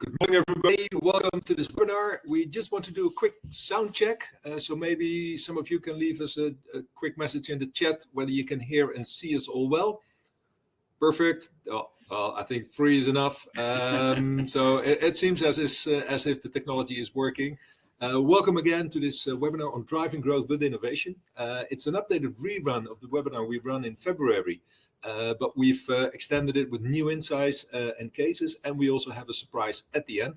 Good morning, everybody. Welcome to this webinar. We just want to do a quick sound check. So maybe some of you can leave us a quick message in the chat whether you can hear and see us all well. Perfect. I think 3 is enough. So it seems as if the technology is working. Welcome again to this webinar on driving growth with innovation. It's an updated rerun of the webinar we ran in February. But we've extended it with new insights and cases, and we also have a surprise at the end.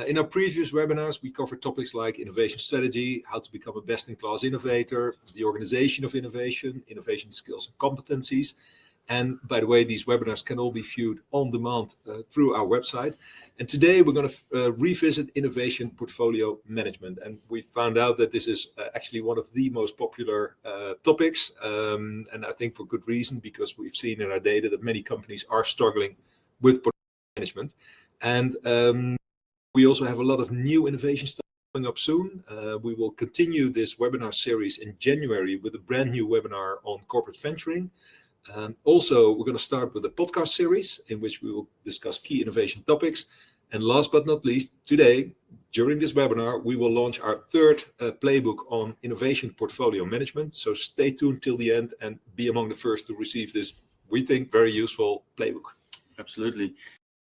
In our previous webinars, we covered topics like innovation strategy, how to become a best-in-class innovator, the organization of innovation, innovation skills and competencies. And by the way, these webinars can all be viewed on demand through our website. And today we're going to revisit innovation portfolio management. And we found out that this is actually one of the most popular topics. And I think for good reason, because we've seen in our data that many companies are struggling with portfolio management. And we also have a lot of new innovation stuff coming up soon. We will continue this webinar series in January with a brand new webinar on corporate venturing. Also, we're going to start with a podcast series in which we will discuss key innovation topics. And last but not least, today, during this webinar, we will launch our third playbook on innovation portfolio management. So stay tuned till the end and be among the first to receive this, we think, very useful playbook. Absolutely.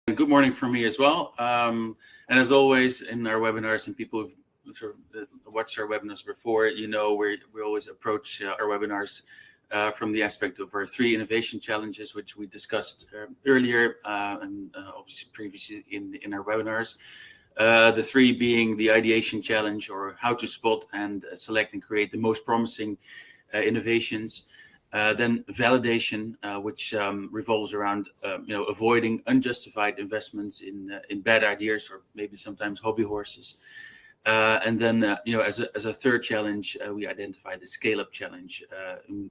And good morning from me as well. And as always, in our webinars, and people who've sort of watched our webinars before, you know, we always approach our webinars from the aspect of our 3 innovation challenges, which we discussed earlier and obviously previously in our webinars. The 3 being the ideation challenge, or how to spot and select and create the most promising innovations. Then validation, which revolves around avoiding unjustified investments in bad ideas, or maybe sometimes hobby horses. And then, as a third challenge, we identify the scale-up challenge, in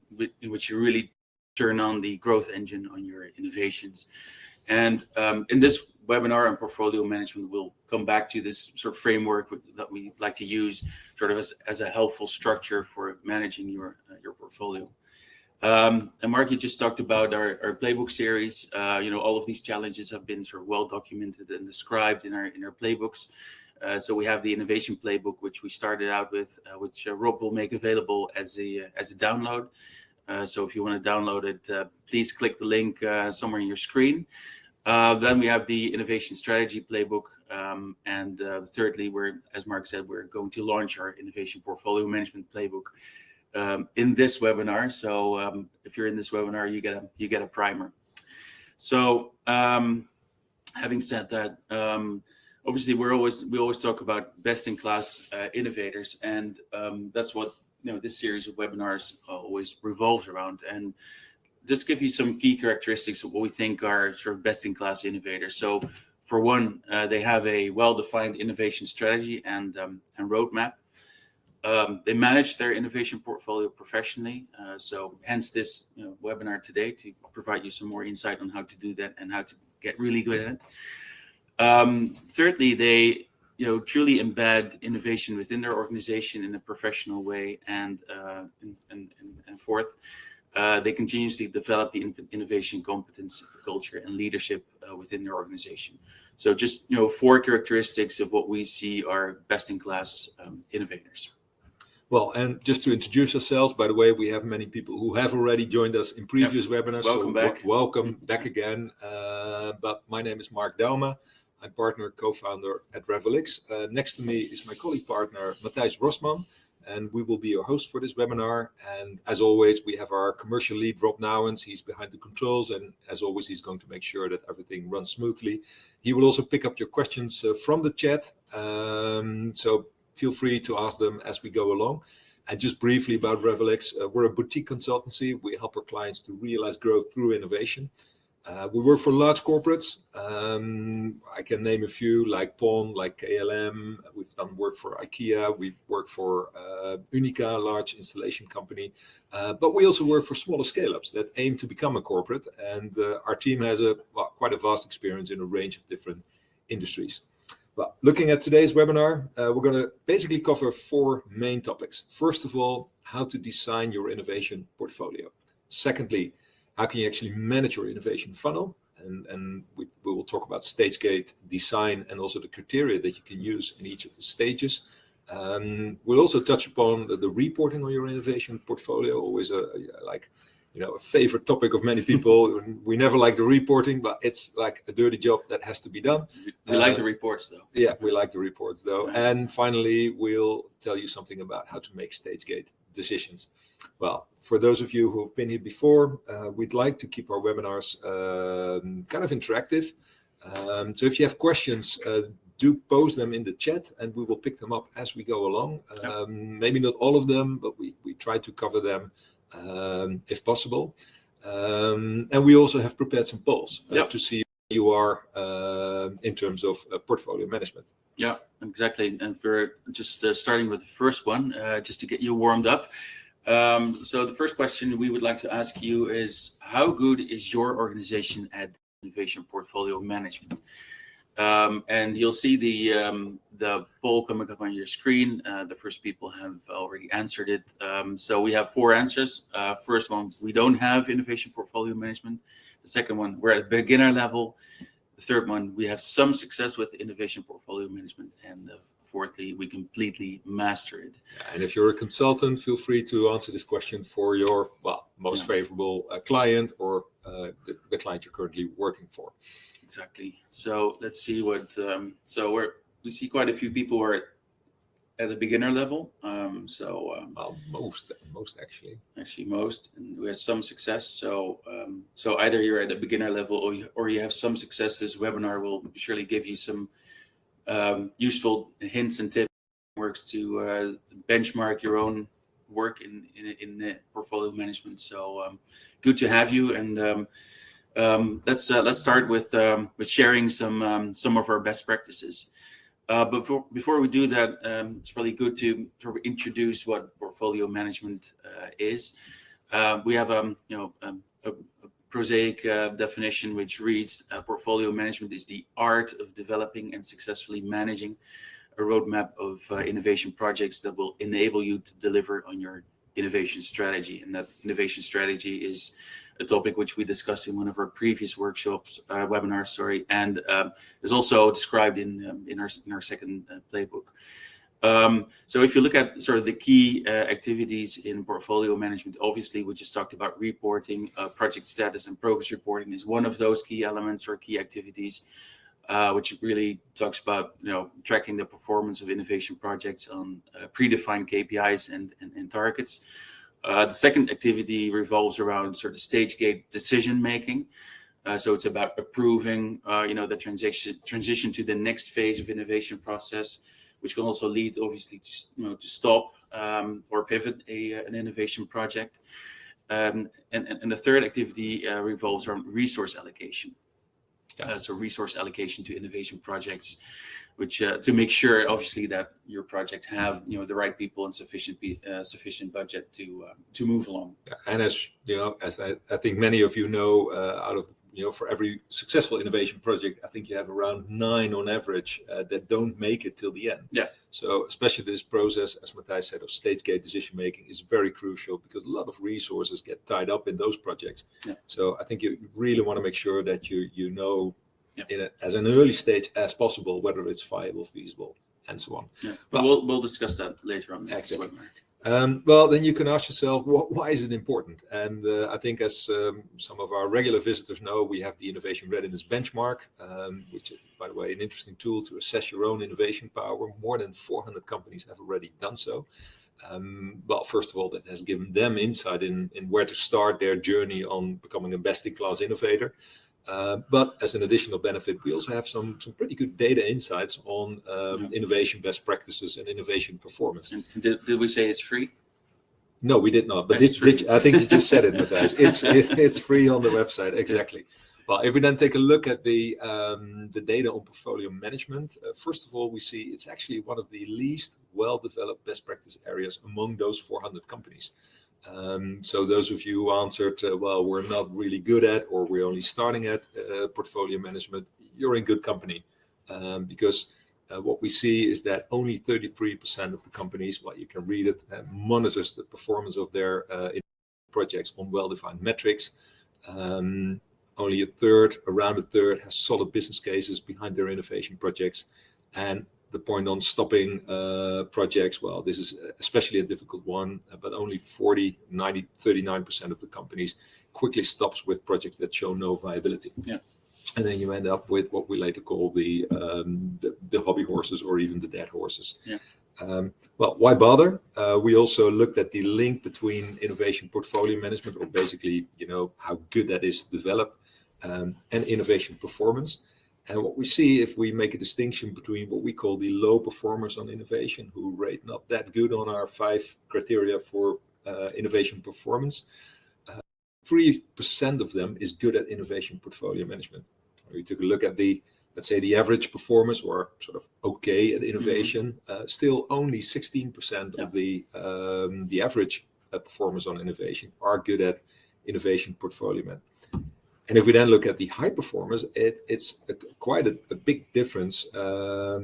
which you really turn on the growth engine on your innovations. And in this webinar on portfolio management, we'll come back to this sort of framework that we like to use, sort of as a helpful structure for managing your portfolio. And Mark, you just talked about our playbook series. All of these challenges have been sort of well documented and described in our playbooks. So we have the innovation playbook, which we started out with, which Rob will make available as a download. So if you want to download it, please click the link somewhere on your screen. Then we have the innovation strategy playbook. And thirdly, as Mark said, we're going to launch our innovation portfolio management playbook in this webinar. So if you're in this webinar, you get a primer. So having said that, obviously, we always talk about best-in-class innovators, and that's what this series of webinars always revolves around. And just give you some key characteristics of what we think are sort of best-in-class innovators. So, for one, they have a well-defined innovation strategy and roadmap. They manage their innovation portfolio professionally. So, hence this webinar today to provide you some more insight on how to do that and how to get really good at it. Thirdly, they truly embed innovation within their organization in a professional way, and fourth, they continuously develop the innovation competence, culture, and leadership within their organization. So just 4 characteristics of what we see are best-in-class innovators. Well, and just to introduce ourselves, by the way, we have many people who have already joined us in previous webinars. Welcome back. Welcome back again. But my name is Mark Dauma. I'm partner, co-founder at RevelX. Next to me is my colleague partner, Matthijs Rosman, and we will be your host for this webinar. And as always, we have our commercial lead, Rob Nouwens. He's behind the controls, and as always, he's going to make sure that everything runs smoothly. He will also pick up your questions from the chat. So feel free to ask them as we go along. And just briefly about RevelX, we're a boutique consultancy. We help our clients to realize growth through innovation. We work for large corporates. I can name a few, like PON, like KLM. We've done work for IKEA. We work for Unica, a large installation company. But we also work for smaller scale-ups that aim to become a corporate. And our team has quite a vast experience in a range of different industries. Well, looking at today's webinar, we're going to basically cover 4 main topics. First of all, how to design your innovation portfolio. Secondly, how can you actually manage your innovation funnel? and we will talk about stage gate design and also the criteria that you can use in each of the stages. We'll also touch upon the reporting on your innovation portfolio, always a favorite topic of many people. We never like the reporting, but it's like a dirty job that has to be done. We like the reports, though. Yeah, we like the reports, though. Right. And finally, we'll tell you something about how to make stage gate decisions. Well, for those of you who have been here before, we'd like to keep our webinars kind of interactive. So if you have questions, do post them in the chat and we will pick them up as we go along. Maybe not all of them, but we try to cover them if possible. And we also have prepared some polls to see where you are in terms of portfolio management. Yeah, exactly. And we're just starting with the first one, just to get you warmed up. So the first question we would like to ask you is, how good is your organization at innovation portfolio management? And you'll see the poll coming up on your screen. The first people have already answered it. So we have 4 answers. First one, we don't have innovation portfolio management. The second one, we're at beginner level. The third one, we have some success with innovation portfolio management. And fourthly, we completely master it. And if you're a consultant, feel free to answer this question for your most favorable client or the client you're currently working for. Exactly. So let's see what. We see quite a few people who are at the beginner level. Most actually. Actually, most, and we have some success. So either you're at the beginner level or you have some success. This webinar will surely give you some useful hints and tips, works to benchmark your own work in the portfolio management. So good to have you, and let's start with sharing some of our best practices. But before we do that, it's probably good to sort of introduce what portfolio management is. We have a prosaic definition which reads: portfolio management is the art of developing and successfully managing a roadmap of innovation projects that will enable you to deliver on your innovation strategy. And that innovation strategy is a topic which we discussed in one of our previous webinars, and is also described in our second playbook. So if you look at sort of the key activities in portfolio management, obviously we just talked about reporting, project status and progress reporting is one of those key elements or key activities, which really talks about tracking the performance of innovation projects on predefined KPIs and targets. The second activity revolves around sort of stage gate decision making. So it's about approving, the transition to the next phase of innovation process, which can also lead, obviously, to stop or pivot an innovation project. And the third activity revolves around resource allocation. So resource allocation to innovation projects, which to make sure, obviously, that your projects have the right people and sufficient budget to move along. And as I think many of you know, out of for every successful innovation project, I think you have around 9 on average that don't make it till the end. Yeah. So especially this process, as Matthijs said, of stage gate decision making is very crucial because a lot of resources get tied up in those projects. Yeah. So I think you really want to make sure that you know as an early stage as possible whether it's viable, feasible, and so on. Yeah. But we'll discuss that later on next webinar. Well, then you can ask yourself, why is it important? And I think as some of our regular visitors know, we have the Innovation Readiness Benchmark, which is, by the way, an interesting tool to assess your own innovation power. More than 400 companies have already done so. Well, first of all, that has given them insight in where to start their journey on becoming a best-in-class innovator. But as an additional benefit, we also have some pretty good data insights on innovation best practices and innovation performance. And did we say it's free? No, we did not. But I think you just said it, Matthijs. It's free on the website. Exactly. Well, if we then take a look at the data on portfolio management, first of all, we see it's actually one of the least well-developed best practice areas among those 400 companies. So those of you who answered, well, we're not really good at, or we're only starting at portfolio management, you're in good company. Because what we see is that only 33% of the companies, well, you can read it, monitors the performance of their projects on well-defined metrics. only around a third has solid business cases behind their innovation projects. And the point on stopping projects, well, this is especially a difficult one, but only 39% of the companies quickly stops with projects that show no viability. Yeah. And then you end up with what we later call the hobby horses, or even the dead horses. Yeah. Well, why bother? We also looked at the link between innovation portfolio management, or basically, how good that is to develop, and innovation performance. And what we see, if we make a distinction between what we call the low performers on innovation, who rate not that good on our 5 criteria for innovation performance, 3% of them is good at innovation portfolio management. We took a look at let's say the average performers, or sort of okay at innovation. Still only 16% of the average performers on innovation are good at innovation portfolio management. And if we then look at the high performers, it's quite a big difference of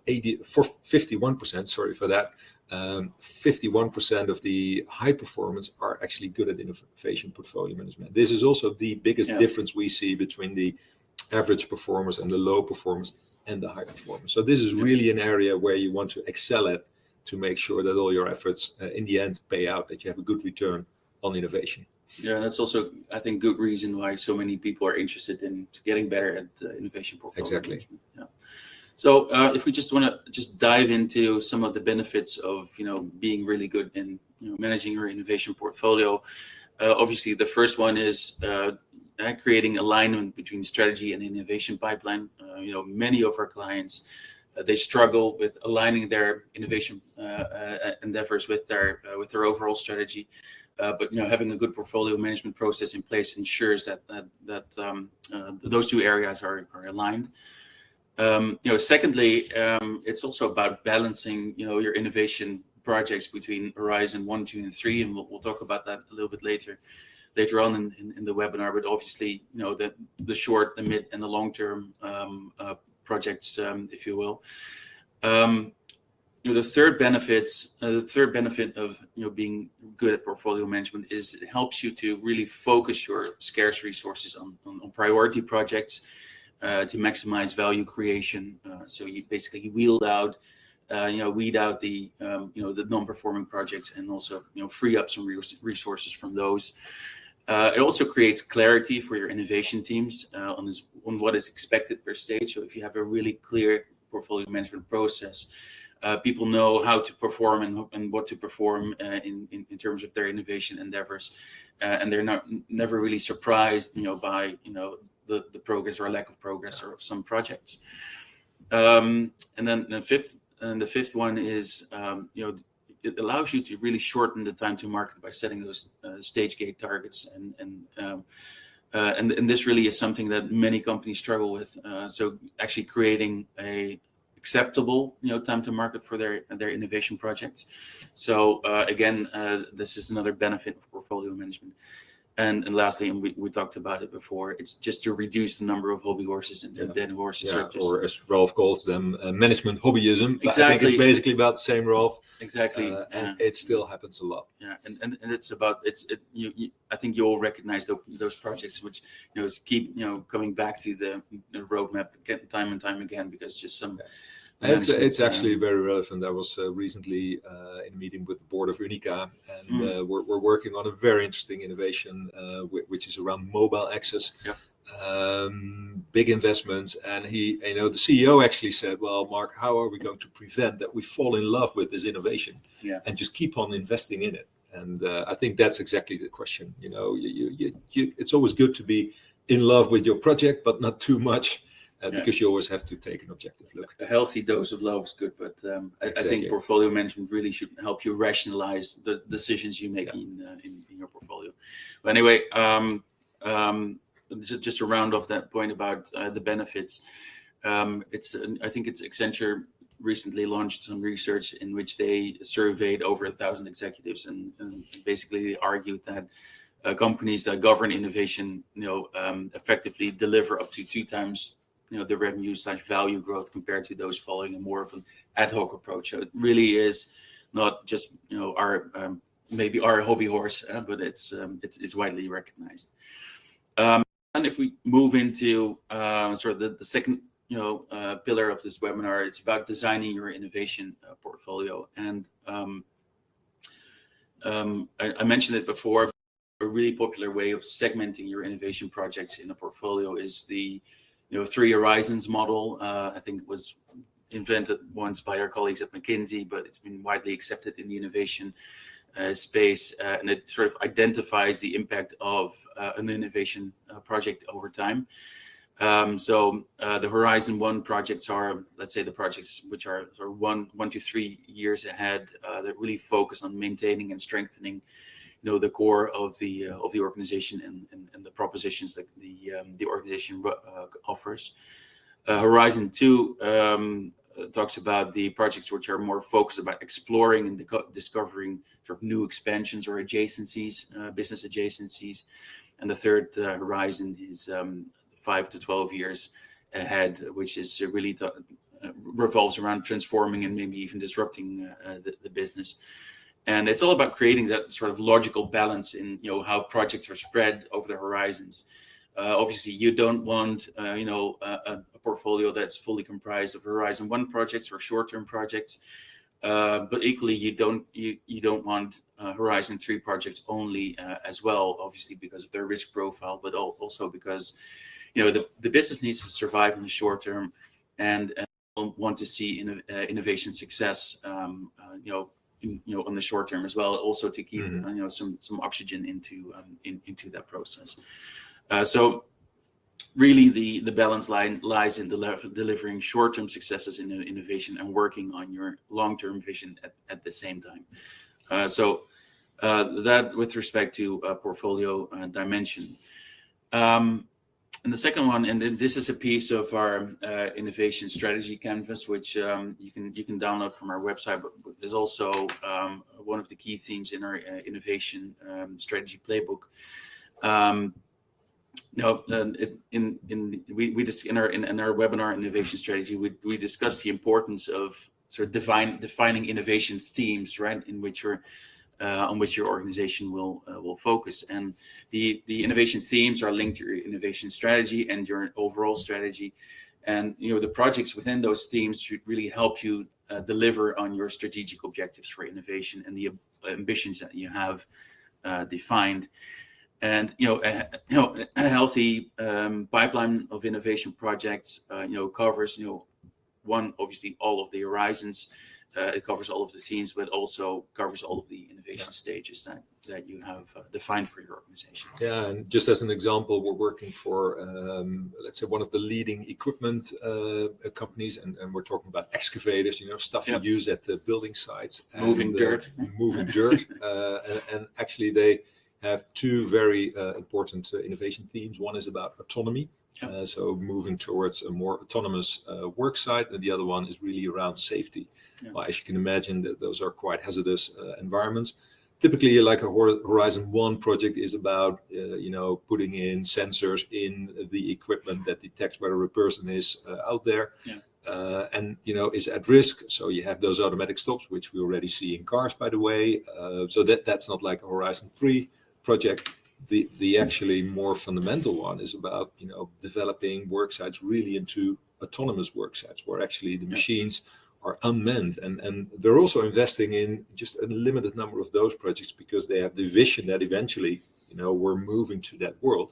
51%. Sorry for that. 51% of the high performance are actually good at innovation portfolio management. This is also the biggest difference we see between the average performers and the low performers and the high performers. So this is really an area where you want to excel at, to make sure that all your efforts in the end pay out, that you have a good return on innovation. Yeah, that's also, I think, good reason why so many people are interested in getting better at innovation portfolio management. Yeah. So if we just want to dive into some of the benefits of being really good in managing your innovation portfolio, obviously the first one is creating alignment between strategy and innovation pipeline. Many of our clients, they struggle with aligning their innovation endeavors with their overall strategy. But having a good portfolio management process in place ensures that those two areas are aligned. Secondly, it's also about balancing your innovation projects between Horizon 1, 2, and 3, and we'll talk about that a little bit later on in the webinar. But obviously, the short, the mid, and the long term projects, if you will. The third benefit of being good at portfolio management is it helps you to really focus your scarce resources on priority projects to maximize value creation. So you basically weed out the non-performing projects, and also free up some resources from those. It also creates clarity for your innovation teams on what is expected per stage. So if you have a really clear portfolio management process, people know how to perform and what to perform in terms of their innovation endeavors, and they're never really surprised by the progress or lack of progress of some projects. And then the fifth one is it allows you to really shorten the time to market by setting those stage gate targets, and this really is something that many companies struggle with. So actually creating a acceptable time to market for their innovation projects. So again, this is another benefit of portfolio management. And lastly, and we talked about it before, it's just to reduce the number of hobby horses and dead horses. Or as Rolf calls them, management hobbyism. Exactly. I think it's basically about the same, Rolf. Exactly. And it still happens a lot. Yeah, and it's about I think you all recognize those projects which keep coming back to the roadmap time and time again, because just some. It's actually very relevant. I was recently in a meeting with the board of Unica, and we're working on a very interesting innovation, which is around mobile access. Yeah. Big investments, and the CEO actually said, "Well, Mark, how are we going to prevent that we fall in love with this innovation and just keep on investing in it?" And I think that's exactly the question. It's always good to be in love with your project, but not too much. Because you always have to take an objective look. A healthy dose of love is good, but I think portfolio management really should help you rationalize the decisions you make in your portfolio. But anyway, just to round off that point about the benefits, I think it's Accenture recently launched some research in which they surveyed over 1,000 executives, and basically they argued that companies that govern innovation, effectively deliver up to 2 times the revenue/value growth compared to those following a more of an ad hoc approach. So it really is not just maybe our hobby horse, but it's widely recognized. And if we move into sort of the second pillar of this webinar, it's about designing your innovation portfolio. And I mentioned it before. A really popular way of segmenting your innovation projects in a portfolio is the 3 horizons model. I think it was invented once by our colleagues at McKinsey, but it's been widely accepted in the innovation space, and it sort of identifies the impact of an innovation project over time. So the Horizon 1 projects are, let's say, the projects which are sort of 1 to 3 years ahead, that really focus on maintaining and strengthening the core of the organization and the propositions that the organization offers. Horizon 2 talks about the projects which are more focused about exploring and discovering sort of new expansions or adjacencies, business adjacencies. And the third horizon is 5 to 12 years ahead, which is really revolves around transforming and maybe even disrupting the business. And it's all about creating that sort of logical balance in how projects are spread over the horizons. Obviously, you don't want a portfolio that's fully comprised of Horizon 1 projects or short-term projects, but equally you don't want Horizon 3 projects only as well. Obviously, because of their risk profile, but also because the business needs to survive in the short term, and want to see innovation success on the short term as well, also to keep some oxygen into that process. So really the balance line lies in delivering short-term successes in innovation and working on your long-term vision at the same time. So that with respect to portfolio dimension. And the second one, and then this is a piece of our innovation strategy canvas, which you can download from our website, but is also one of the key themes in our innovation strategy playbook. In our webinar innovation strategy, we discussed the importance of sort of defining innovation themes, right, in which on which your organization will focus, and the innovation themes are linked to your innovation strategy and your overall strategy, and the projects within those themes should really help you deliver on your strategic objectives for innovation and the ambitions that you have defined. And a healthy pipeline of innovation projects covers one, obviously all of the horizons. It covers all of the themes, but also covers all of the innovation stages that you have defined for your organization. Yeah, and just as an example, we're working for, let's say, one of the leading equipment companies, and we're talking about excavators, stuff you use at the building sites. Moving dirt. Moving dirt. And actually, they have 2 very important innovation themes. One is about autonomy. So moving towards a more autonomous work site, and the other one is really around safety. Well, as you can imagine, those are quite hazardous environments. Typically, like a Horizon 1 project is about putting in sensors in the equipment that detects whether a person is out there and is at risk. So you have those automatic stops, which we already see in cars, by the way. So that's not like a Horizon 3 project. The actually more fundamental one is about developing work sites really into autonomous work sites where actually the machines are unmanned, and they're also investing in just a limited number of those projects because they have the vision that eventually we're moving to that world.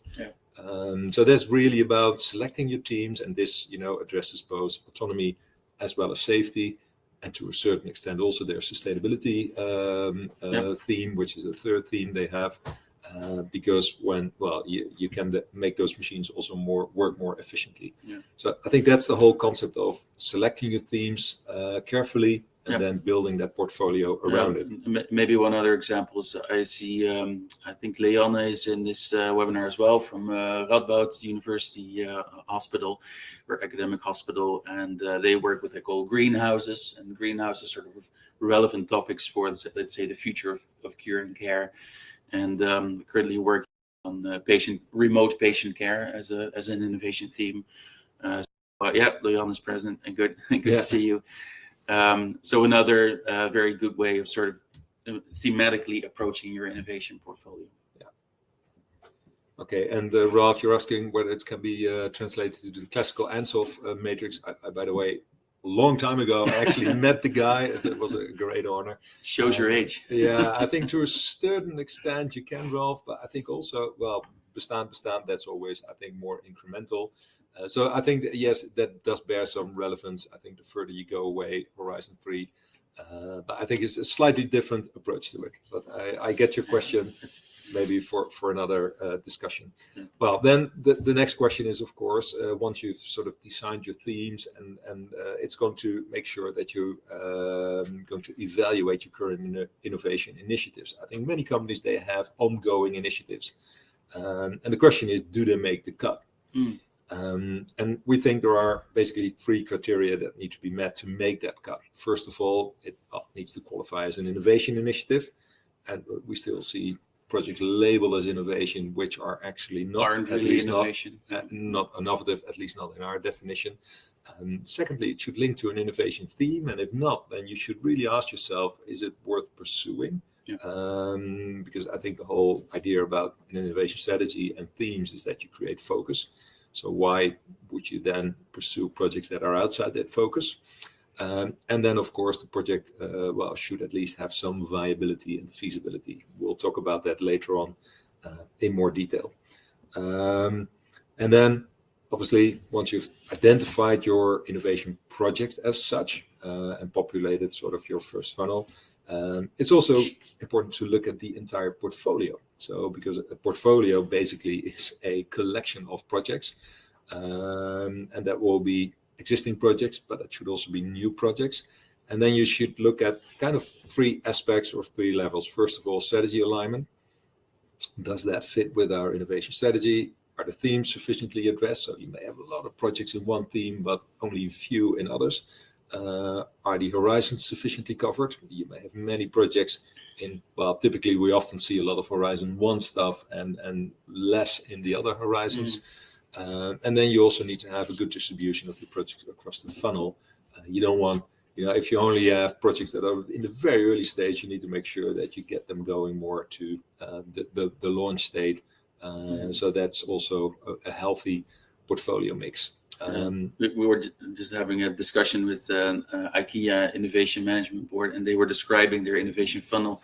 So that's really about selecting your teams, and this addresses both autonomy as well as safety, and to a certain extent also their sustainability theme, which is a third theme they have. Because you can make those machines also work more efficiently. So I think that's the whole concept of selecting your themes carefully and then building that portfolio around it. Maybe one other example is I see, I think Leanne is in this webinar as well from Radboud University Hospital, or academic hospital, and they work with what they call greenhouses, and greenhouses sort of relevant topics for, let's say, the future of cure and care. And currently working on remote patient care as an innovation theme. Leon is present, and good to see you. So another very good way of sort of thematically approaching your innovation portfolio. Okay, and Ralph, you're asking whether it can be translated to the classical Ansoff matrix. I, by the way, a long time ago, I actually met the guy. It was a great honor. Shows your age. Yeah, I think to a certain extent you can, Ralph, but I think also, well, bestand, that's always, I think, more incremental. So I think, yes, that does bear some relevance. I think the further you go away, Horizon 3, but I think it's a slightly different approach to it. But I get your question, maybe for another discussion. Well, then the next question is, of course, once you've sort of designed your themes and it's going to make sure that you're going to evaluate your current innovation initiatives. I think many companies, they have ongoing initiatives. And the question is, do they make the cut? And we think there are basically 3 criteria that need to be met to make that cut. First of all, it needs to qualify as an innovation initiative. And we still see projects labeled as innovation, which are actually not innovation. Not innovative, at least not in our definition. Secondly, it should link to an innovation theme. And if not, then you should really ask yourself, is it worth pursuing? Because I think the whole idea about an innovation strategy and themes is that you create focus. So why would you then pursue projects that are outside that focus? And then, of course, the project should at least have some viability and feasibility. We'll talk about that later on in more detail. And then, obviously, once you've identified your innovation projects as such and populated sort of your first funnel, it's also important to look at the entire portfolio. So because a portfolio basically is a collection of projects, and that will be existing projects, but it should also be new projects. And then you should look at kind of 3 aspects or 3 levels. First of all, strategy alignment. Does that fit with our innovation strategy? Are the themes sufficiently addressed? So you may have a lot of projects in one theme, but only a few in others. Are the horizons sufficiently covered? You may have many projects in, well, typically we often see a lot of Horizon 1 stuff and less in the other horizons. And then you also need to have a good distribution of the projects across the funnel. You don't want, if you only have projects that are in the very early stage, you need to make sure that you get them going more to the launch state. So that's also a healthy portfolio mix. We were just having a discussion with IKEA Innovation Management Board, and they were describing their innovation funnel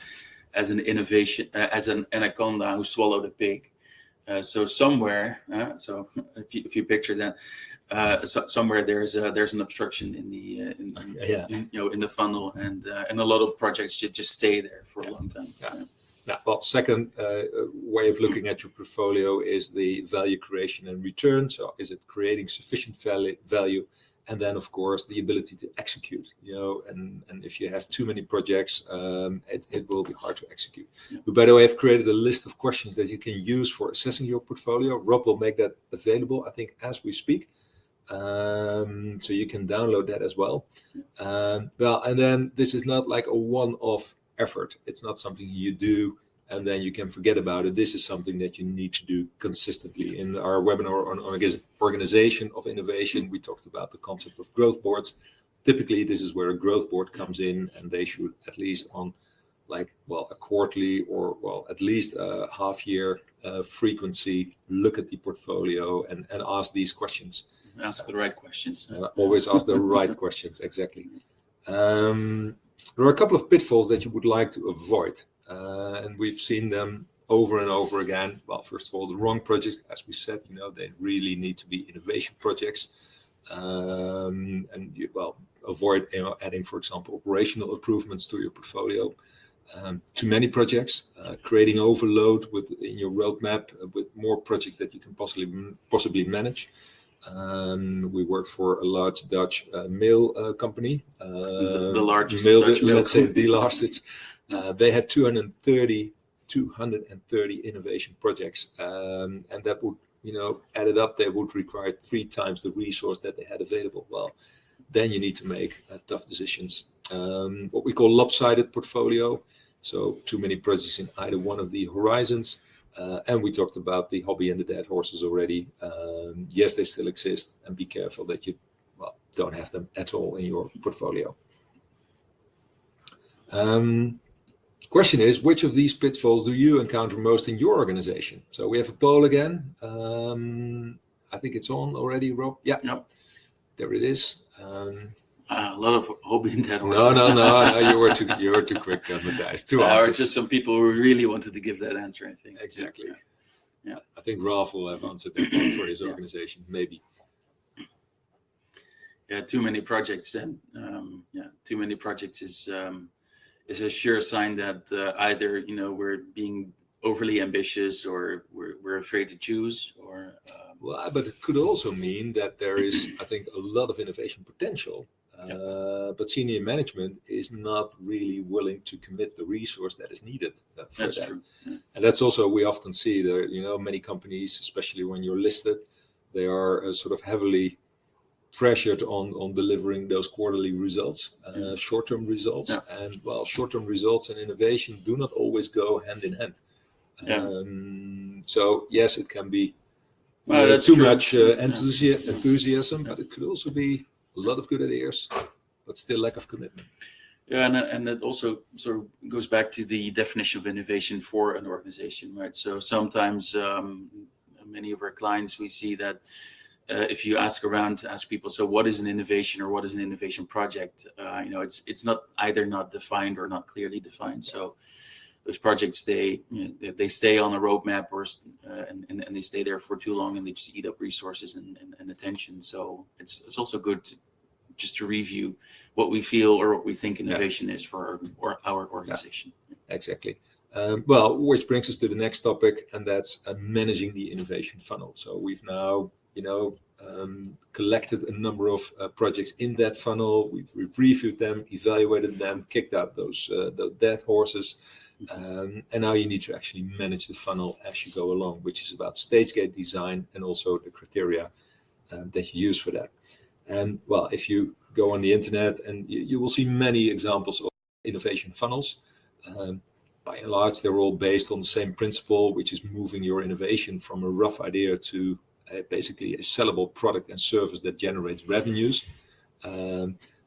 as an innovation, as an anaconda who swallowed a pig. So somewhere, so if you picture that, somewhere there's an obstruction in the in the funnel, and a lot of projects should just stay there for a long time. Now, well, second way of looking at your portfolio is the value creation and return. So is it creating sufficient value? And then, of course, the ability to execute, and if you have too many projects, it will be hard to execute. We, by the way, have created a list of questions that you can use for assessing your portfolio. Rob will make that available, I think, as we speak. So you can download that as well. And then this is not like a one-off effort. It's not something you do and then you can forget about it. This is something that you need to do consistently. In our webinar on organization of innovation, we talked about the concept of growth boards. Typically, this is where a growth board comes in, and they should at least on a quarterly or at least a half-year frequency look at the portfolio and ask these questions. Ask the right questions. Always ask the right questions, exactly. There are a couple of pitfalls that you would like to avoid, and we've seen them over and over again. Well, first of all, the wrong projects, as we said, they really need to be innovation projects, avoid adding, for example, operational improvements to your portfolio. Too many projects, creating overload in your roadmap with more projects that you can possibly manage. We work for a large Dutch mail company. The largest mail, Dutch mail. Let's say the largest. They had 230 innovation projects, and that would, added up, they would require 3 times the resource that they had available. Well, then you need to make tough decisions. What we call lopsided portfolio. So too many projects in either one of the horizons. And we talked about the hobby and the dead horses already. Yes, they still exist, and be careful that you don't have them at all in your portfolio. Question is, which of these pitfalls do you encounter most in your organization? So we have a poll again. I think it's on already, Rob. Yeah, Yep. There it is. A lot of hope in that. No. You were too quick, Matthijs. Two answers. Or just some people who really wanted to give that answer, I think. Exactly. Yeah. I think Ralph will have answered that one for his organization, maybe. Yeah, too many projects, and too many projects is a sure sign that either we're being overly ambitious, or we're afraid to choose, or. Well, but it could also mean that there is, I think, a lot of innovation potential, but senior management is not really willing to commit the resource that is needed for That's that. true. Yeah. And that's also, we often see there, many companies, especially when you're listed, they are sort of heavily pressured on delivering those quarterly results, short-term results. Yeah. And well, short-term results and innovation do not always go hand in hand. Yeah. So yes, it can be too much enthusiasm, but it could also be a lot of good ideas, but still lack of commitment. Yeah, and that also sort of goes back to the definition of innovation for an organization, right? So sometimes many of our clients, we see that if you ask people, so what is an innovation or what is an innovation project? It's not defined or not clearly defined. So those projects, they stay on a roadmap, and they stay there for too long, and they just eat up resources and attention. So it's also good just to review what we feel or what we think innovation is for our organization. Yeah, exactly. Well, which brings us to the next topic, and that's managing the innovation funnel. So we've now collected a number of projects in that funnel. We've reviewed them, evaluated them, kicked out those dead horses. And now you need to actually manage the funnel as you go along, which is about stage gate design and also the criteria that you use for that. And well, if you go on the internet, and you will see many examples of innovation funnels. By and large, they're all based on the same principle, which is moving your innovation from a rough idea to basically a sellable product and service that generates revenues.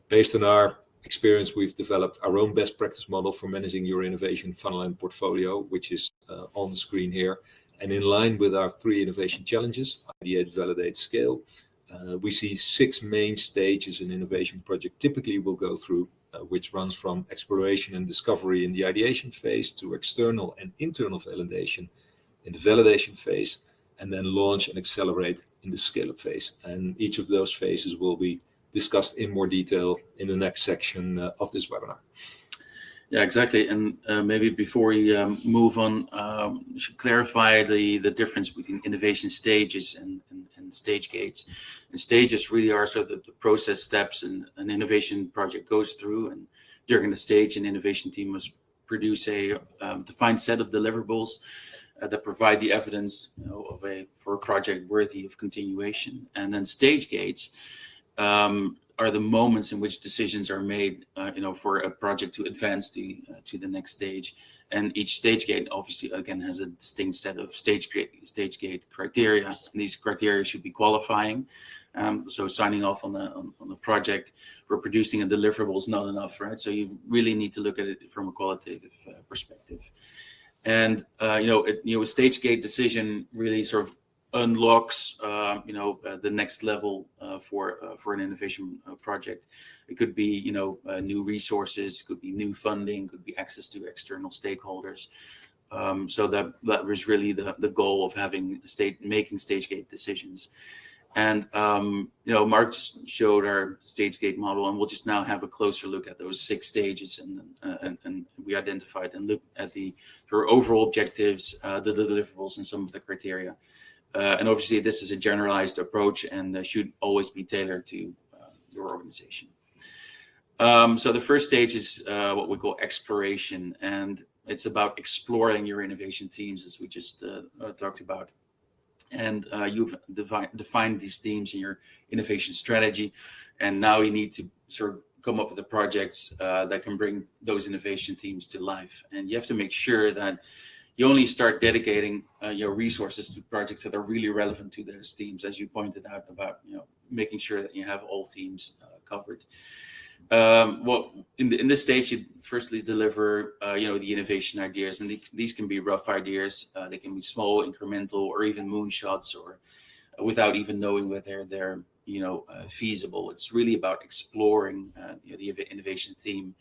Based on our experience, we've developed our own best practice model for managing your innovation funnel and portfolio, which is on the screen here. And in line with our 3 innovation challenges, ideate, validate, scale, we see 6 main stages an innovation project typically will go through, which runs from exploration and discovery in the ideation phase to external and internal validation in the validation phase, and then launch and accelerate in the scale-up phase. And each of those phases will be discussed in more detail in the next section of this webinar. Yeah, exactly. And maybe before we move on, we should clarify the difference between innovation stages and stage gates. The stages really are sort of the process steps an innovation project goes through. And during the stage, an innovation team must produce a defined set of deliverables that provide the evidence for a project worthy of continuation. And then stage gates are the moments in which decisions are made, for a project to advance to the next stage. And each stage gate, obviously, again, has a distinct set of stage gate criteria. And these criteria should be qualifying. So signing off on the project for producing a deliverable is not enough, right? So you really need to look at it from a qualitative perspective. And a stage gate decision really sort of unlocks the next level for an innovation project. It could be new resources, it could be new funding, could be access to external stakeholders. So that was really the goal of making stage gate decisions. And Mark just showed our stage gate model, and we'll just now have a closer look at those 6 stages, and we identified and looked at the overall objectives, the deliverables, and some of the criteria. And obviously, this is a generalized approach and should always be tailored to your organization. So the first stage is what we call exploration, and it's about exploring your innovation themes, as we just talked about. And you've defined these themes in your innovation strategy, and now you need to sort of come up with the projects that can bring those innovation themes to life. And you have to make sure that you only start dedicating your resources to projects that are really relevant to those themes, as you pointed out about making sure that you have all themes covered. Well, in this stage, you firstly deliver, the innovation ideas, and these can be rough ideas. They can be small, incremental, or even moonshots, or without even knowing whether they're, feasible. It's really about exploring the innovation theme.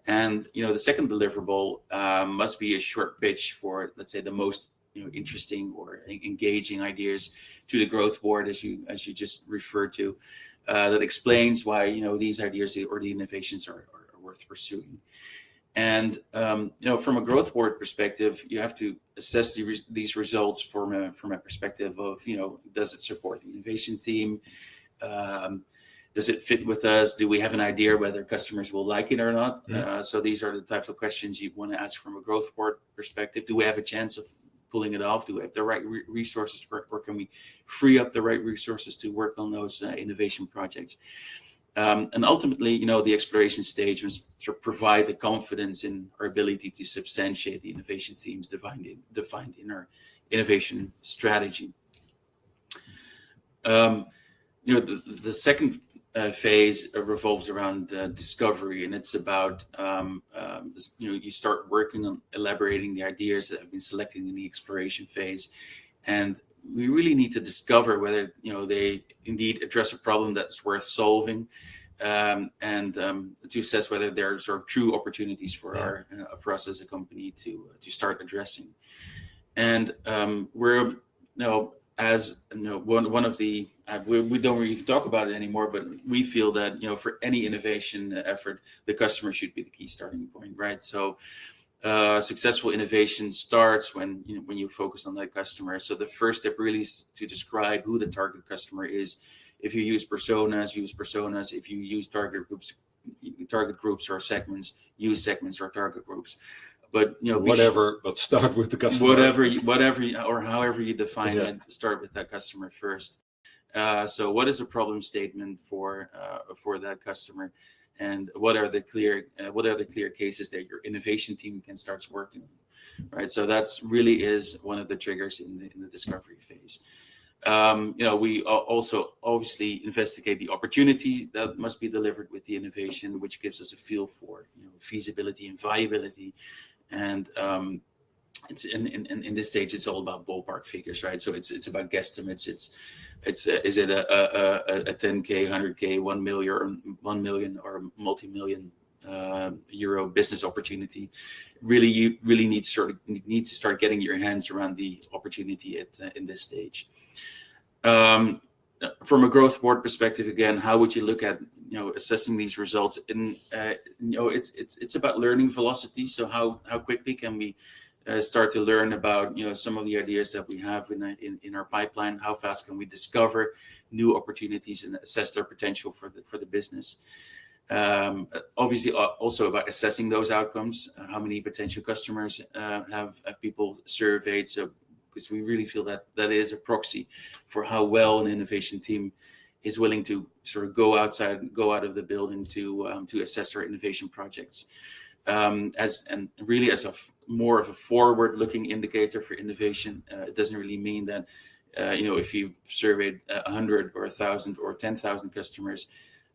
And the second deliverable must be a short pitch for, let's say, the most interesting or engaging ideas to the growth board, as you just referred to, that explains why these ideas or the innovations are worth pursuing. And from a growth board perspective, you have to assess these results from a perspective of does it support the innovation theme? Does it fit with us? Do we have an idea whether customers will like it or not? So these are the types of questions you want to ask from a growth board perspective. Do we have a chance of pulling it off? Do we have the right resources, or can we free up the right resources to work on those innovation projects? And ultimately, the exploration stage must sort of provide the confidence in our ability to substantiate the innovation themes defined in our innovation strategy. The second phase revolves around discovery, and it's about you start working on elaborating the ideas that have been selected in the exploration phase, and we really need to discover whether they indeed address a problem that's worth solving, and to assess whether there are sort of true opportunities for us as a company to start addressing. And we're one of the we don't really talk about it anymore, but we feel that for any innovation effort, the customer should be the key starting point, right? So successful innovation starts when you focus on that customer. So the first step really is to describe who the target customer is. If you use personas, use personas. If you use target groups or segments, use segments or target groups. But but start with the customer. Or however you define it, start with that customer first. So what is a problem statement for that customer, and what are the clear cases that your innovation team can start working on, right? So that's really is one of the triggers in the discovery phase. We also obviously investigate the opportunity that must be delivered with the innovation, which gives us a feel for feasibility and viability. And it's in this stage, it's all about ballpark figures, right? So it's about guesstimates. Is it a 10K, 100K, 1 million, or multi-million euro business opportunity? Really, you really need to start getting your hands around the opportunity in this stage. From a growth board perspective, again, how would you look at assessing these results? It's about learning velocity. So how quickly can we start to learn about some of the ideas that we have in our pipeline? How fast can we discover new opportunities and assess their potential for the business? Obviously, also about assessing those outcomes. How many potential customers have people surveyed? So because we really feel that is a proxy for how well an innovation team is willing to sort of go out of the building to assess our innovation projects. As more of a forward-looking indicator for innovation. It doesn't really mean that if you've surveyed 100 or 1,000 or 10,000 customers,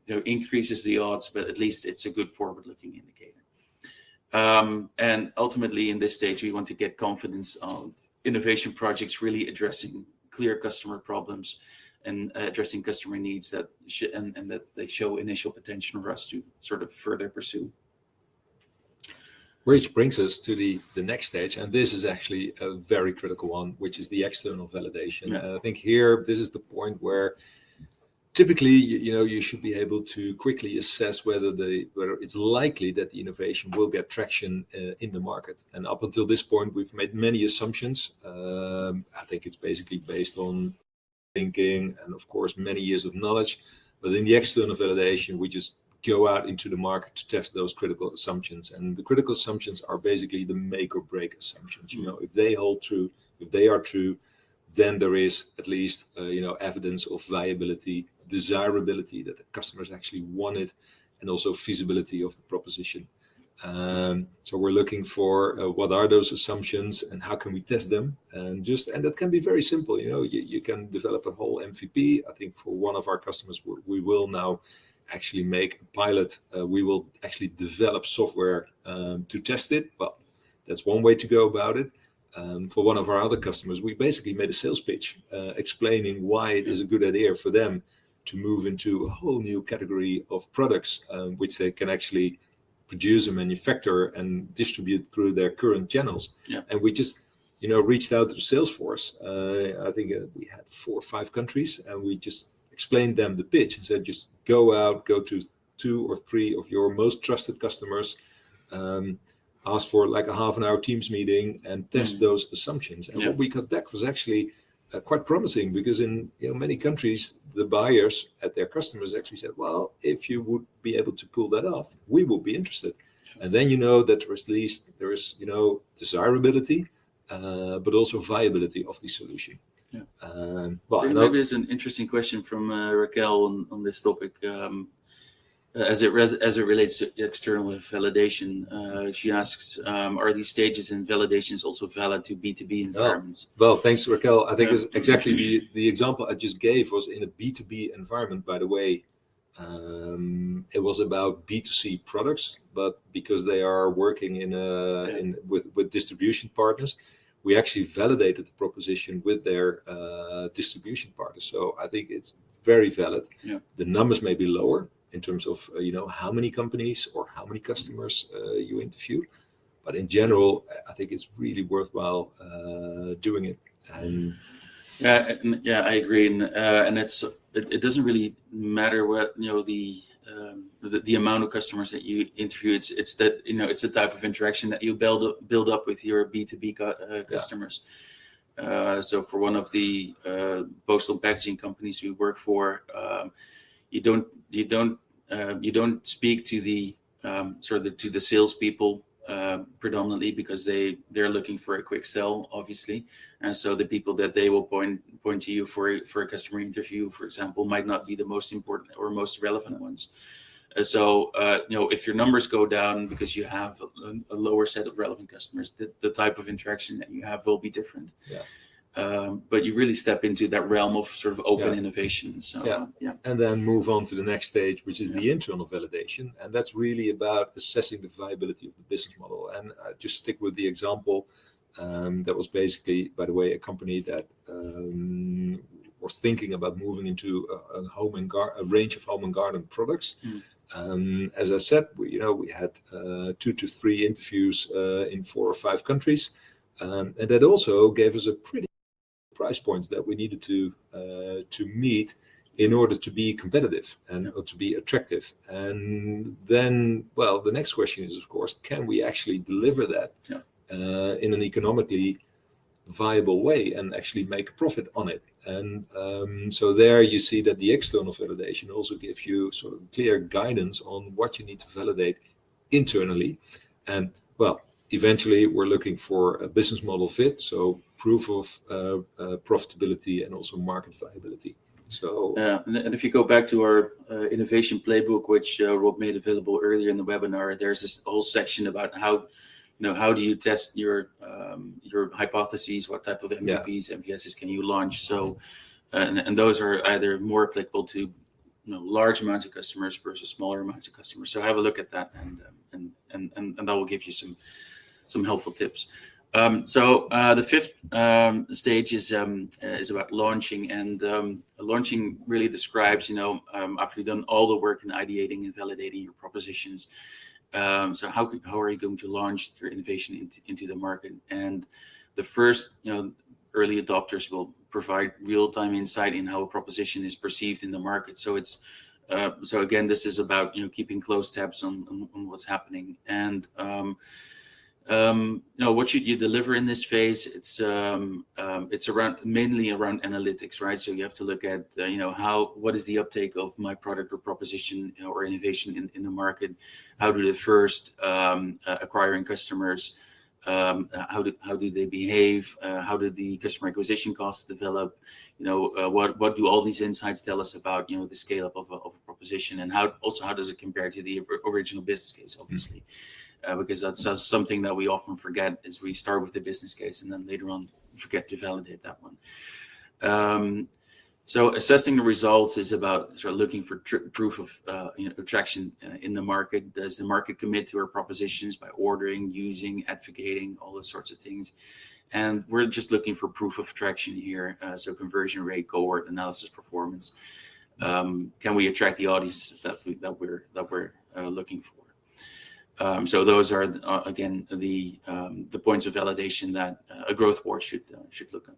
increases the odds, but at least it's a good forward-looking indicator. And ultimately, in this stage, we want to get confidence of innovation projects really addressing clear customer problems and addressing customer needs and that they show initial potential for us to sort of further pursue. Which brings us to the next stage, and this is actually a very critical one, which is the external validation. Yeah. I think here, this is the point where typically, you should be able to quickly assess whether it's likely that the innovation will get traction in the market. And up until this point, we've made many assumptions. I think it's basically based on thinking and, of course, many years of knowledge. But in the external validation, we just go out into the market to test those critical assumptions. And the critical assumptions are basically the make or break assumptions. If they hold true, if they are true, then there is at least evidence of viability, desirability, that the customers actually want it, and also feasibility of the proposition. So we're looking for what are those assumptions and how can we test them, and that can be very simple. You can develop a whole MVP. I think for one of our customers, we will now actually make a pilot. We will actually develop software to test it. Well, that's one way to go about it. For one of our other customers, we basically made a sales pitch explaining why it is a good idea for them to move into a whole new category of products, which they can actually produce and manufacture and distribute through their current channels. Yeah. And we just, reached out to the sales force. I think we had 4 or 5 countries, and we just explained them the pitch and said, just go to 2 or 3 of your most trusted customers, ask for like a half an hour Teams meeting and test those assumptions. And what we got back was actually quite promising, because in many countries, the buyers at their customers actually said, well, if you would be able to pull that off, we would be interested. And then that there is desirability, but also viability of the solution. Yeah. Maybe there's an interesting question from Raquel on this topic. As it relates to external validation, she asks, are these stages and validations also valid to B2B environments? Well, thanks, Raquel. I think it's exactly the example I just gave was in a B2B environment, by the way. It was about B2C products, but because they are working with distribution partners, we actually validated the proposition with their distribution partners. So I think it's very valid. Yeah. The numbers may be lower in terms of how many companies or how many customers you interview, but in general, I think it's really worthwhile doing it. And I agree, and it doesn't really matter what the amount of customers that you interview. It's that it's the type of interaction that you build up with your B2B customers. So for one of the postal packaging companies we work for, you don't speak to the to the salespeople predominantly, because they're looking for a quick sell, obviously, and so the people that they will point to you for a customer interview, for example, might not be the most important or most relevant ones. So if your numbers go down because you have a lower set of relevant customers, the type of interaction that you have will be different. Yeah. But you really step into that realm of sort of open innovation. So and then move on to the next stage, which is the internal validation, and that's really about assessing the viability of the business model. And I just stick with the example that was basically, by the way, a company that was thinking about moving into a range of home and garden products. As I said, we had 2 to 3 interviews in 4 or 5 countries, and that also gave us a pretty price points that we needed to meet in order to be competitive and to be attractive. And then, the next question is, of course, can we actually deliver that in an economically viable way and actually make a profit on it? And so there you see that the external validation also gives you sort of clear guidance on what you need to validate internally. And eventually we're looking for a business model fit, so proof of profitability and also market viability. So and if you go back to our innovation playbook, which Rob made available earlier in the webinar, there's this whole section about how do you test your hypotheses, what type of MVPs, MVSs can you launch? So and those are either more applicable to large amounts of customers versus smaller amounts of customers. So have a look at that, and that will give you some helpful tips. So the fifth stage is about launching, and launching really describes, after you've done all the work in ideating and validating your propositions, so how are you going to launch your innovation into the market? And the first, early adopters will provide real-time insight in how a proposition is perceived in the market. So it's so again, this is about keeping close tabs on what's happening, and what should you deliver in this phase? It's mainly around analytics, right? So you have to look at what is the uptake of my product or proposition or innovation in the market? How do the first acquiring customers, how do they behave? How did the customer acquisition costs develop? What do all these insights tell us about the scale up of a proposition, and how does it compare to the original business case, obviously? Because that's something that we often forget, is we start with the business case and then later on forget to validate that one. So assessing the results is about sort of looking for proof of attraction in the market. Does the market commit to our propositions by ordering, using, advocating, all those sorts of things? And we're just looking for proof of attraction here. So conversion rate, cohort analysis, performance. Can we attract the audience that we're looking for? So those are again the points of validation that a growth board should look at.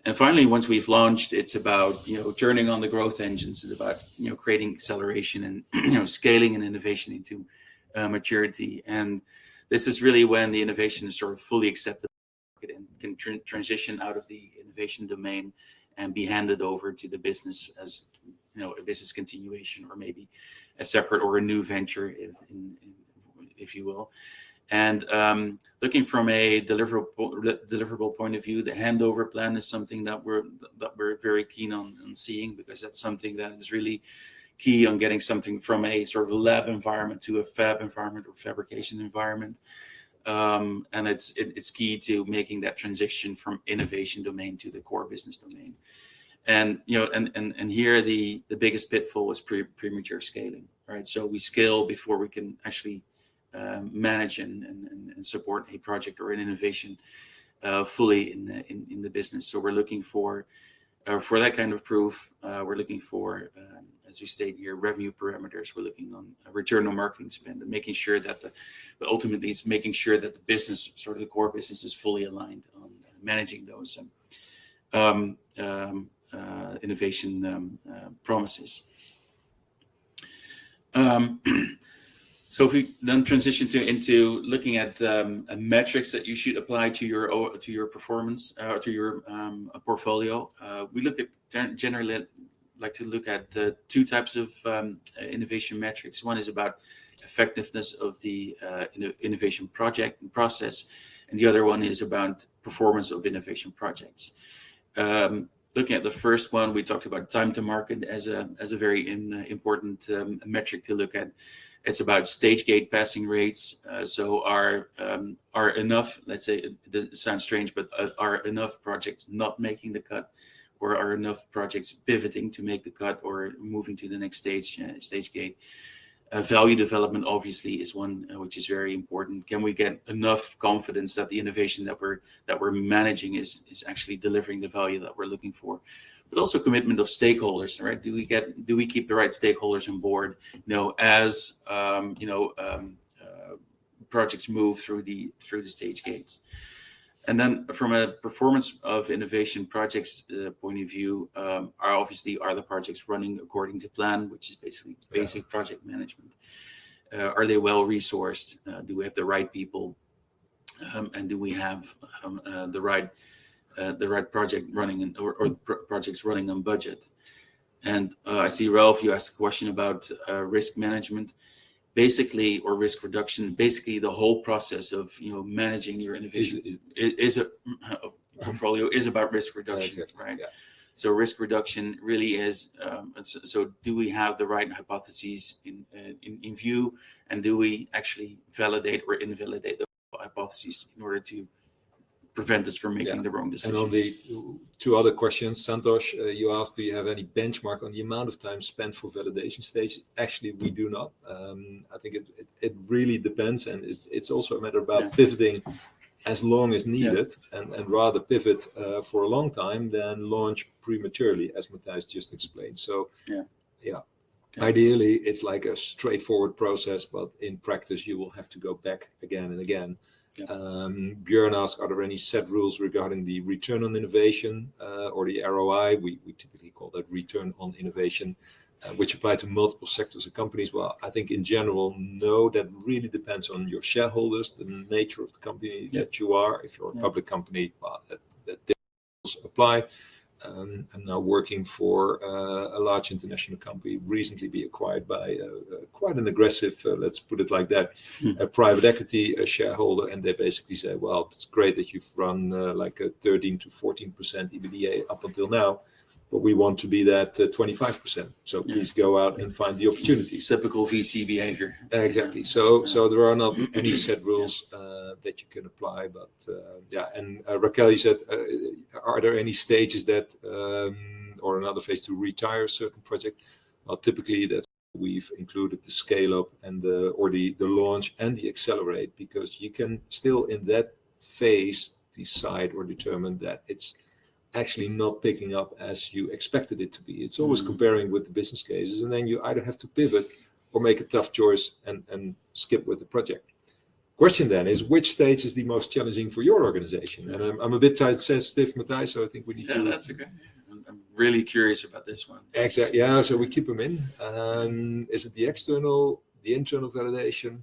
And finally, once we've launched, it's about turning on the growth engines. It's about creating acceleration and scaling and innovation into maturity. And this is really when the innovation is sort of fully accepted and can transition out of the innovation domain and be handed over to the business as a business continuation, or maybe a separate or a new venture, if you will. And looking from a deliverable point of view, the handover plan is something that we're very keen on seeing, because that's something that is really key on getting something from a sort of a lab environment to a fab environment or fabrication environment. And it's key to making that transition from innovation domain to the core business domain. And and here the biggest pitfall was premature scaling, right? So we scale before we can actually manage and support a project or an innovation fully in the business. So we're looking for that kind of proof. We're looking for, as we state here, revenue parameters. We're looking on a return on marketing spend, and making sure that ultimately it's making sure that the business, sort of the core business, is fully aligned on managing those innovation promises. So if we then transition into looking at metrics that you should apply to your performance, to your portfolio, we generally like to look at two types of innovation metrics. One is about effectiveness of the innovation project and process, and the other one is about performance of innovation projects. Looking at the first one, we talked about time to market as a very important metric to look at. It's about stage gate passing rates. So are enough, let's say, it sounds strange, but are enough projects not making the cut, or are enough projects pivoting to make the cut or moving to the next stage gate? Value development obviously is one which is very important. Can we get enough confidence that the innovation that we're managing is actually delivering the value that we're looking for? But also commitment of stakeholders, right? Do we keep the right stakeholders on board? As projects move through the stage gates. And then from a performance of innovation projects point of view, are the projects running according to plan, which is basically basic project management. Are they well resourced? Do we have the right people? And do we have the right project running or projects running on budget? And I see, Ralph, you asked a question about risk management. Basically, or risk reduction, basically the whole process of managing your innovation is a portfolio is about risk reduction, right? Yeah. So risk reduction really is. So do we have the right hypotheses in view, and do we actually validate or invalidate the hypotheses in order to prevent us from making the wrong decisions? And on the two other questions, Santosh, you asked, do you have any benchmark on the amount of time spent for validation stage? Actually, we do not. I think it really depends, and it's also a matter about pivoting as long as needed, and rather pivot for a long time than launch prematurely, as Matthijs just explained. So ideally, it's like a straightforward process, but in practice, you will have to go back again and again. Björn asked, are there any set rules regarding the return on innovation or the ROI? We typically call that return on innovation, which apply to multiple sectors and companies. Well, I think in general, no, that really depends on your shareholders, the nature of the company that you are. If you're a public company, well, that rules apply. I'm now working for a large international company, recently be acquired by quite an aggressive, let's put it like that, a private equity shareholder. And they basically say, well, it's great that you've run like a 13 to 14% EBITDA up until now, but we want to be that 25%. So please go out and find the opportunities. Typical VC behavior. Exactly. So there are not any set rules that you can apply, but and Raquel, you said, are there any stages that or another phase to retire a certain project. Well, typically that's we've included the scale up and the launch and the accelerate, because you can still in that phase decide or determine that it's actually not picking up as you expected it to be. It's always comparing with the business cases, and then you either have to pivot or make a tough choice and skip with the project. Question then is, which stage is the most challenging for your organization? And I'm a bit time sensitive, Matthijs, so I think we need to... That's okay. I'm really curious about this one. Exactly. Yeah, so we keep them in. Is it the external, the internal validation?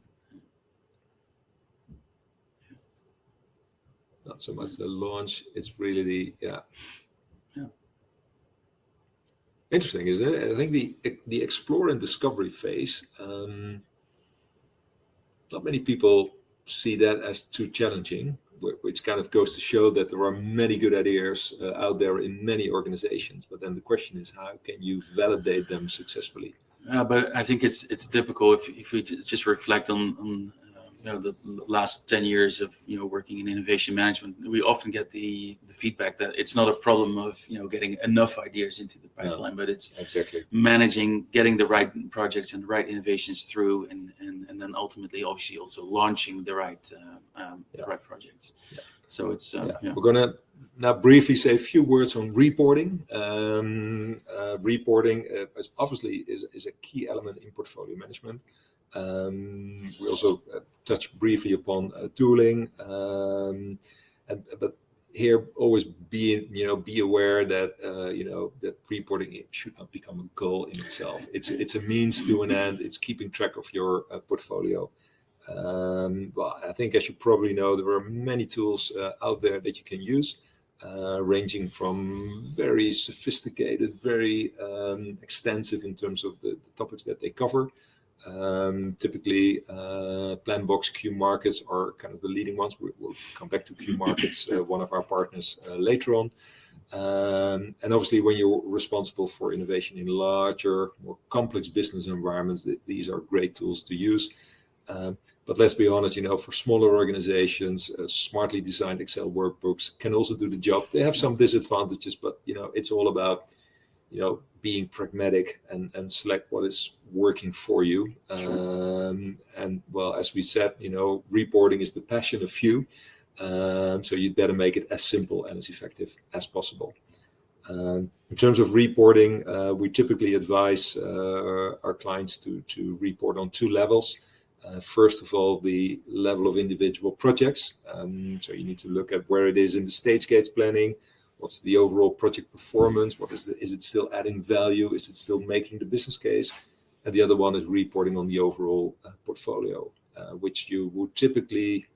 Not so much the launch. It's really the Interesting, isn't it? I think the explore and discovery phase. Not many people see that as too challenging, which kind of goes to show that there are many good ideas out there in many organizations. But then the question is, how can you validate them successfully? But I think it's typical if we just reflect on the last 10 years of working in innovation management. We often get the feedback that it's not a problem of getting enough ideas into the pipeline, but it's exactly managing, getting the right projects and the right innovations through, and then ultimately obviously also launching the right projects. Yeah. So it's We're gonna now briefly say a few words on reporting. Reporting is obviously is a key element in portfolio management. We also touch briefly upon tooling, but here always be aware that that reporting should not become a goal in itself. It's a means to an end. It's keeping track of your portfolio. Well, I think, as you probably know, there are many tools out there that you can use, ranging from very sophisticated, very extensive in terms of the topics that they cover. Typically, Planbox, Q Markets are kind of the leading ones. We'll come back to Q Markets, one of our partners, later on. And obviously, when you're responsible for innovation in larger, more complex business environments, these are great tools to use. But let's be honest, for smaller organizations, smartly designed Excel workbooks can also do the job. They have some disadvantages, but it's all about being pragmatic and select what is working for you. Sure. And well, as we said, reporting is the passion of few. So you'd better make it as simple and as effective as possible. In terms of reporting, we typically advise our clients to report on two levels. First of all, the level of individual projects. So you need to look at where it is in the stage gates planning. What's the overall project performance? Is it still adding value? Is it still making the business case? And the other one is reporting on the overall portfolio, which you would typically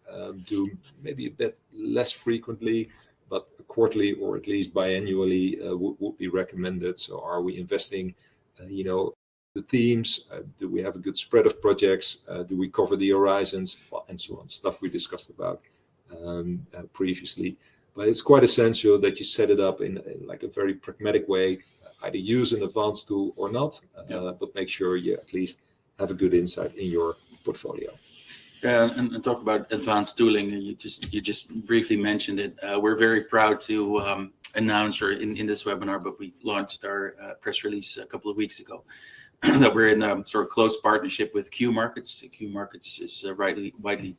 do maybe a bit less frequently, but quarterly or at least biannually would be recommended. So are we investing, the themes? Do we have a good spread of projects? Do we cover the horizons? Well, and so on, stuff we discussed about previously. But it's quite essential that you set it up in like a very pragmatic way, either use an advanced tool or not, but make sure you at least have a good insight in your portfolio. And talk about advanced tooling. You just briefly mentioned it. We're very proud to announce, or in this webinar, but we launched our press release a couple of weeks ago, that we're in a sort of close partnership with Q Markets. Q Markets is widely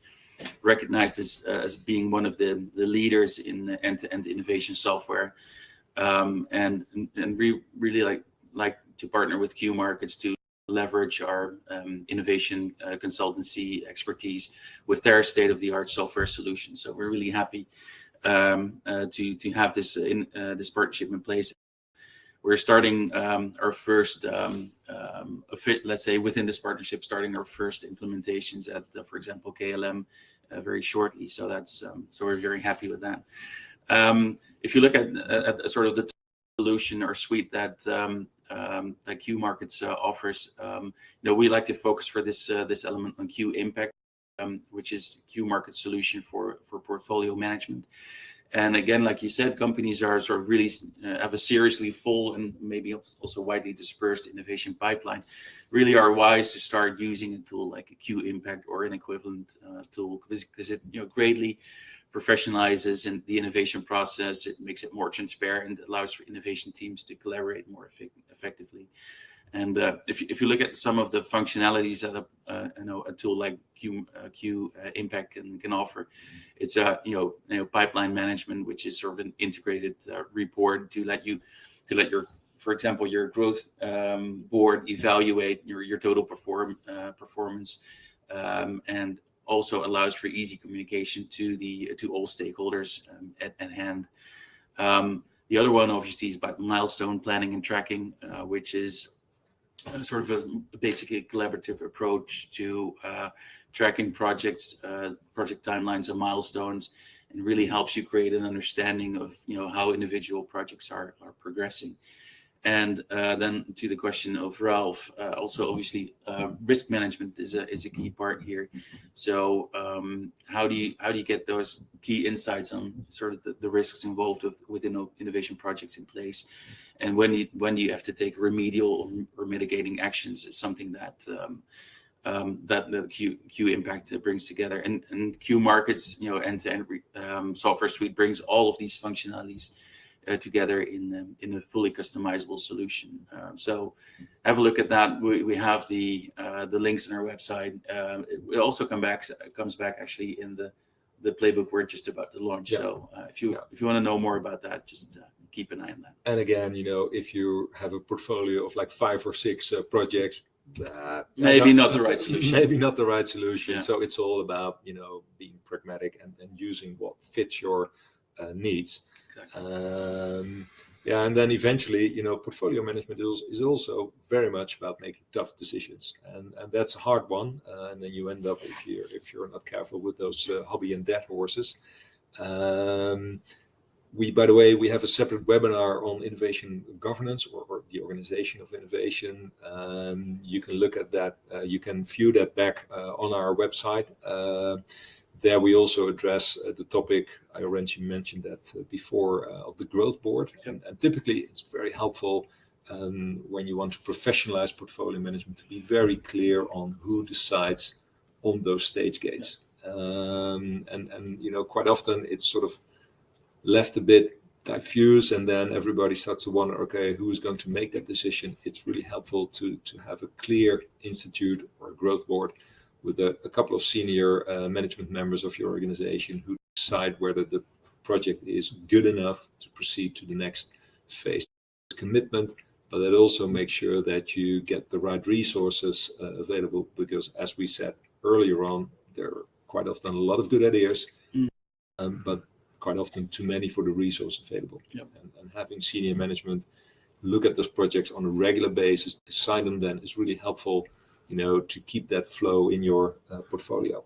recognized as being one of the leaders in end-to-end innovation software, and we really like to partner with Q Markets to leverage our innovation consultancy expertise with their state-of-the-art software solution. So we're really happy to have this this partnership in place. We're starting our first, let's say within this partnership, starting our first implementations at, for example, KLM very shortly. So that's so we're very happy with that. If you look at sort of the solution or suite that that Q Markets offers, we like to focus for this element on Q Impact, which is Q Markets solution for portfolio management. And again, like you said, companies are sort of really have a seriously full and maybe also widely dispersed innovation pipeline. Really are wise to start using a tool like a Q Impact or an equivalent tool, because it greatly professionalizes in the innovation process. It makes it more transparent, allows for innovation teams to collaborate more effectively. And if you look at some of the functionalities that a tool like Q Impact can offer, it's pipeline management, which is sort of an integrated report to let your, for example, your growth board evaluate your total performance, and also allows for easy communication to all stakeholders at hand. The other one obviously is about milestone planning and tracking, which is sort of basically a collaborative approach to tracking projects, project timelines and milestones, and really helps you create an understanding of how individual projects are progressing. And then to the question of Ralph, also obviously risk management is a key part here. So how do you get those key insights on sort of the risks involved with innovation projects in place, and when do you have to take remedial or mitigating actions? Is something that that the Q Impact brings together, and Q Markets end-to-end software suite brings all of these functionalities together in a fully customizable solution. So have a look at that. We have the links on our website. It also comes back actually in the playbook we're just about to launch. Yeah. So if you want to know more about that, just keep an eye on that. And again, if you have a portfolio of like 5 or 6 projects, maybe not the right solution. Maybe not the right solution. Yeah. So it's all about being pragmatic and using what fits your needs. Exactly. And then eventually, portfolio management is also very much about making tough decisions, and that's a hard one. And then you end up, if you're not careful, with those hobby and dead horses. By the way, we have a separate webinar on innovation governance or the organization of innovation. You can look at that. You can view that back on our website. There we also address the topic, I already mentioned that before, of the growth board. And typically it's very helpful when you want to professionalize portfolio management to be very clear on who decides on those stage gates. And quite often it's sort of left a bit diffuse, and then everybody starts to wonder, okay, who is going to make that decision? It's really helpful to have a clear institute or growth board with a couple of senior management members of your organization who decide whether the project is good enough to proceed to the next phase. Commitment, but it also makes sure that you get the right resources available, because as we said earlier on, there are quite often a lot of good ideas, but quite often too many for the resource available. Yep. And having senior management look at those projects on a regular basis, decide them then, is really helpful, to keep that flow in your portfolio.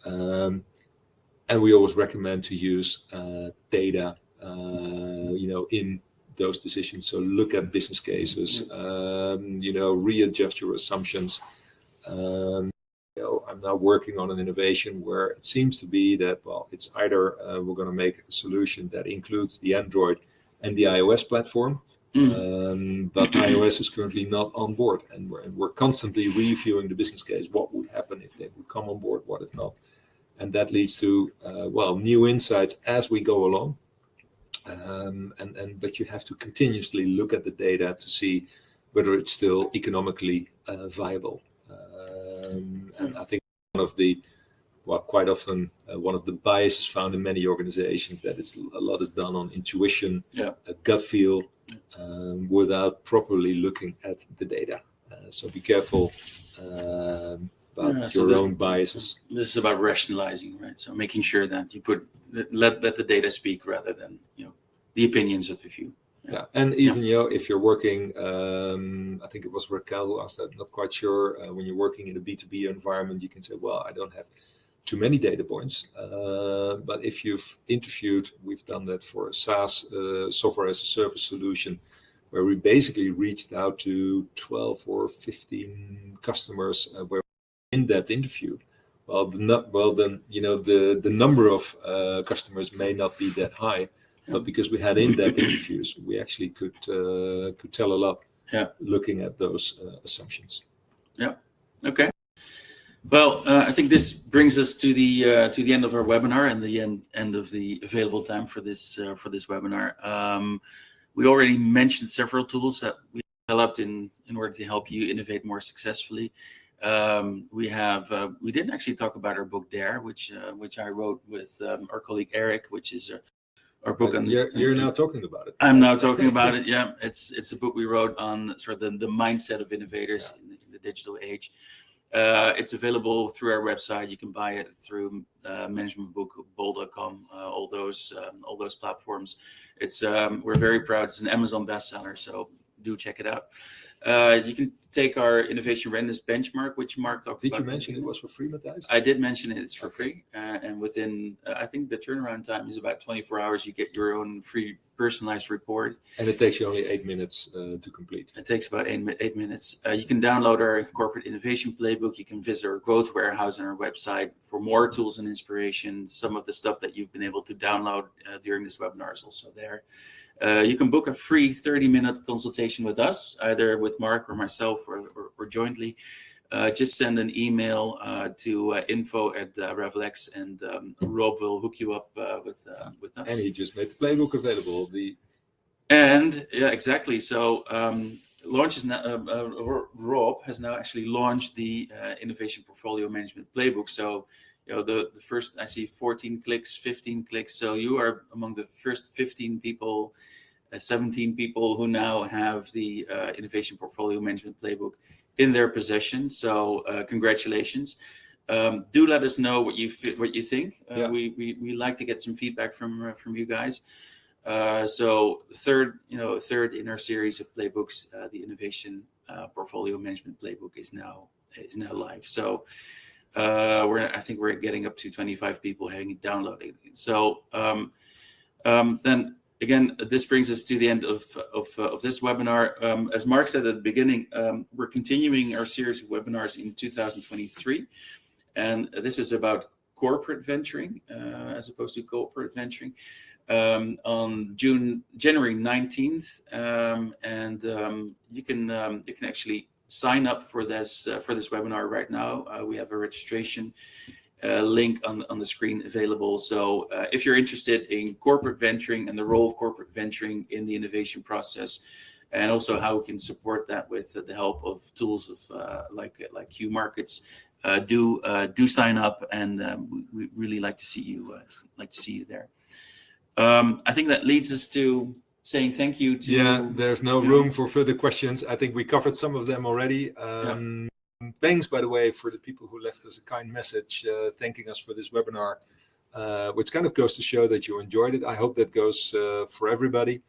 And we always recommend to use data, in those decisions. So look at business cases, readjust your assumptions. I'm now working on an innovation where it seems to be that, it's either we're going to make a solution that includes the Android and the iOS platform, but iOS is currently not on board, and we're constantly reviewing the business case. What would happen if they would come on board? What if not? And that leads to new insights as we go along. But you have to continuously look at the data to see whether it's still economically viable. And I think quite often one of the biases found in many organizations that a lot is done on intuition, a gut feel, without properly looking at the data. So be careful about your own biases. This is about rationalizing, right? So making sure that you let the data speak rather than the opinions of the few. Yeah, and even if you're working, I think it was Raquel who asked that. Not quite sure. When you're working in a B2B environment, you can say, "Well, I don't have too many data points." But if you've interviewed, we've done that for a SaaS software as a service solution, where we basically reached out to 12 or 15 customers where in-depth interviewed. Then the number of customers may not be that high. But because we had in-depth interviews, we actually could tell a lot. Looking at those assumptions. Yeah. Okay. Well, I think this brings us to the end of our webinar and the end of the available time for this webinar. We already mentioned several tools that we developed in order to help you innovate more successfully. We didn't actually talk about our book Dare, which I wrote with our colleague Eric, which is our book on. You're now talking about it. I'm now talking about it. Yeah, it's a book we wrote on sort of the mindset of innovators in the digital age. It's available through our website. You can buy it through managementbookbol.com, all those platforms. We're very proud. It's an Amazon bestseller, so do check it out. You can take our innovation readiness benchmark, which Mark talked about. Did you mention it was for free, Matthijs? I did mention it's for free, and within I think the turnaround time is about 24 hours. You get your own free personalized report, and it takes you only 8 minutes to complete. It takes about 8 minutes. You can download our corporate innovation playbook. You can visit our growth warehouse on our website for more tools and inspiration. Some of the stuff that you've been able to download during this webinar is also there. You can book a free 30-minute consultation with us, either with Mark or myself or jointly. Just send an email to info@RevelX, and Rob will hook you up with us. And he just made the playbook available. And yeah, exactly. So Rob has now actually launched the Innovation Portfolio Management Playbook. So the first, I see 14 clicks, 15 clicks. So you are among the first 15 people, 17 people who now have the Innovation Portfolio Management Playbook in their possession. So congratulations. Do let us know what you think. We like to get some feedback from you guys. So third in our series of playbooks, the Innovation Portfolio Management Playbook is now live. So I think we're getting up to 25 people having it downloaded. So then again, this brings us to the end of this webinar. As Mark said at the beginning, we're continuing our series of webinars in 2023, and this is about corporate venturing as opposed to corporate venturing. On January 19th, and you can actually sign up for this webinar right now. We have a registration link on the screen available. So if you're interested in corporate venturing and the role of corporate venturing in the innovation process, and also how we can support that with the help of tools of like Q Markets, do sign up, and we really like to see you there. I think that leads us to saying thank you to. Yeah, there's no room for further questions. I think we covered some of them already. Thanks, by the way, for the people who left us a kind message thanking us for this webinar, which kind of goes to show that you enjoyed it. I hope that goes for everybody.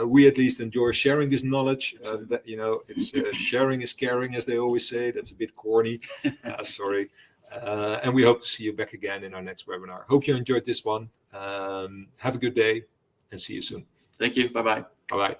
We at least enjoy sharing this knowledge. That it's sharing is caring, as they always say. That's a bit corny. Sorry. And we hope to see you back again in our next webinar. Hope you enjoyed this one. Have a good day and see you soon. Thank you. Bye-bye. Bye-bye.